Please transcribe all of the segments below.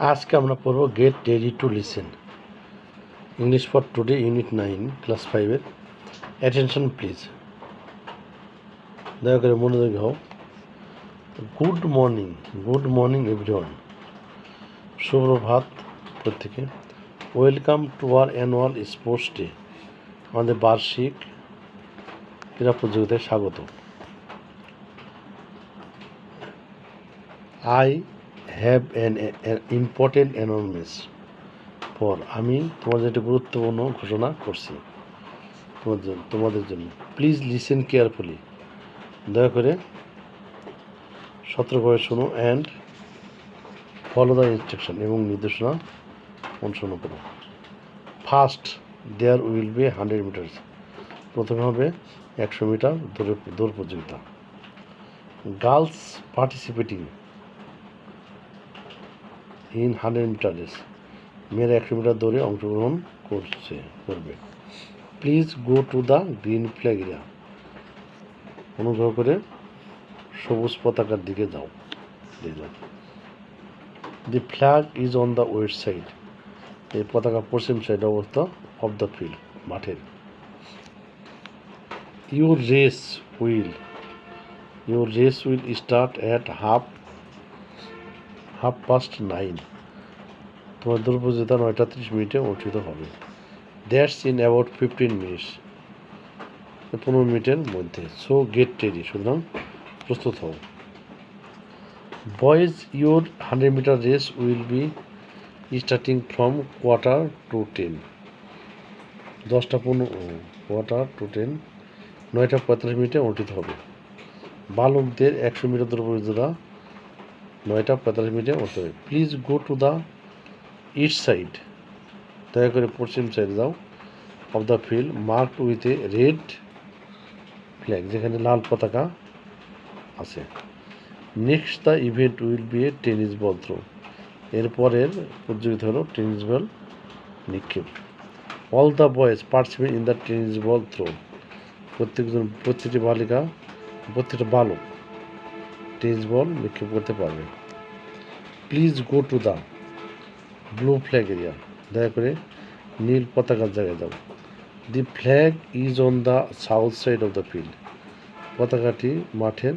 আজকে আমরা পড়ব get ready to listen English for today unit 9 class 5-এর অ্যাটেনশন প্লিজ। দয়া করে মনোযোগী হও। Good morning everyone. সুপ্রভাত প্রত্যেকে। Welcome to our annual sports day. আমাদের বার্ষিক ক্রীড়া প্রতিযোগিতায় স্বাগত। I have an important announcement for. আমি তোমাদের একটি গুরুত্বপূর্ণ ঘোষণা করছি তোমাদের জন্য। Please listen carefully. দয়া করে সতর্কভাবে শোনো অ্যান্ড ফলো দ্য ইনস্ট্রাকশন এবং নির্দেশনা অনুসরণ করো। First there will be 100 meters. প্রথমে হবে 100 মিটার দৌড় প্রতিযোগিতা। Girls participating in 100 metre race. মেয়েরা 100 মিটার দৌড়ে অংশগ্রহণ করবে। Please go to the green flag area. অনুগ্রহ করে সবুজ পতাকার দিকে যাও। The flag is on the west side. এই পতাকা পশ্চিম সাইডে অবস্থা অফ দ্য ফিল্ড, মাঠের। Your race will start at half past 9। তোমার দৌড় প্রতিযোগিতা 9:30 অনুষ্ঠিত হবে। That's in about 15 minutes. 15 মিনিটের মধ্যে। So get ready. সুতরাং প্রস্তুত হও। Boys, your 100 metre race will be starting from 9:45 10:15 9:45 অনুষ্ঠিত হবে। বালকদের 100 মিটার দৌড় প্রতিযোগিতা 9:45 অনুষ্ঠিত হবে। Please go to the east side. দয়া করে পশ্চিম সাইডে যাও। Off the field marked with a red flag, যেখানে লাল পতাকা আছে। Next the event will be a tennis ball throw. এরপরের প্রতিযোগিতা হলো টেনিস বল নিক্ষেপ। All the boys participate in the tennis ball throw. প্রত্যেকটা বালক টেনিস বল নিক্ষেপ করতে পারবে। Please go to the blue flag area. দয়া করে নীল পতাকার জায়গায় যাও। The flag is on the south side of the field. পতাকাটি মাঠের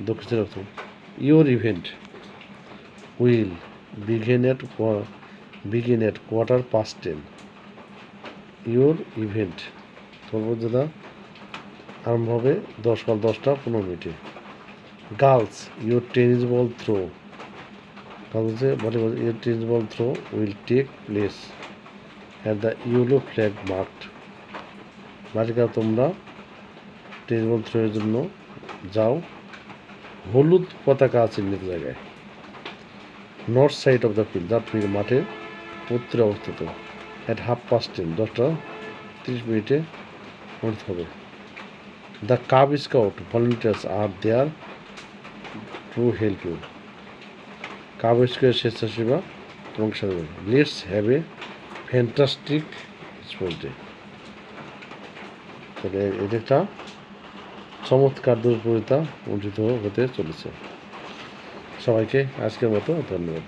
দক্ষিণ অর্থ। Your event will begin at 10:15। Your event সর্বদা আরম্ভ হবে 10:15। Girls, your tennis ball throw. Your tennis ball throw will take place at the yellow flag marked. বালিকা, তোমরা tennis ball থ্রোয়ের জন্য যাও, হলুদ পতাকা চিহ্নিত জায়গায়। North side of the field, যা ফিল্ড মাঠের উত্তরে অবস্থিত। অ্যাট 10:30 10:30 অনুষ্ঠিত হবে। The cub scout volunteers are there to help you. Cub স্কাউটের স্বেচ্ছাসেবা তোমাকে সাথে। Let's have a fantastic sports day. তাহলে এটা একটা চমৎকার দৌড় প্রতিযোগিতা অনুষ্ঠিত হতে চলেছে। সবাইকে আজকের মতো ধন্যবাদ।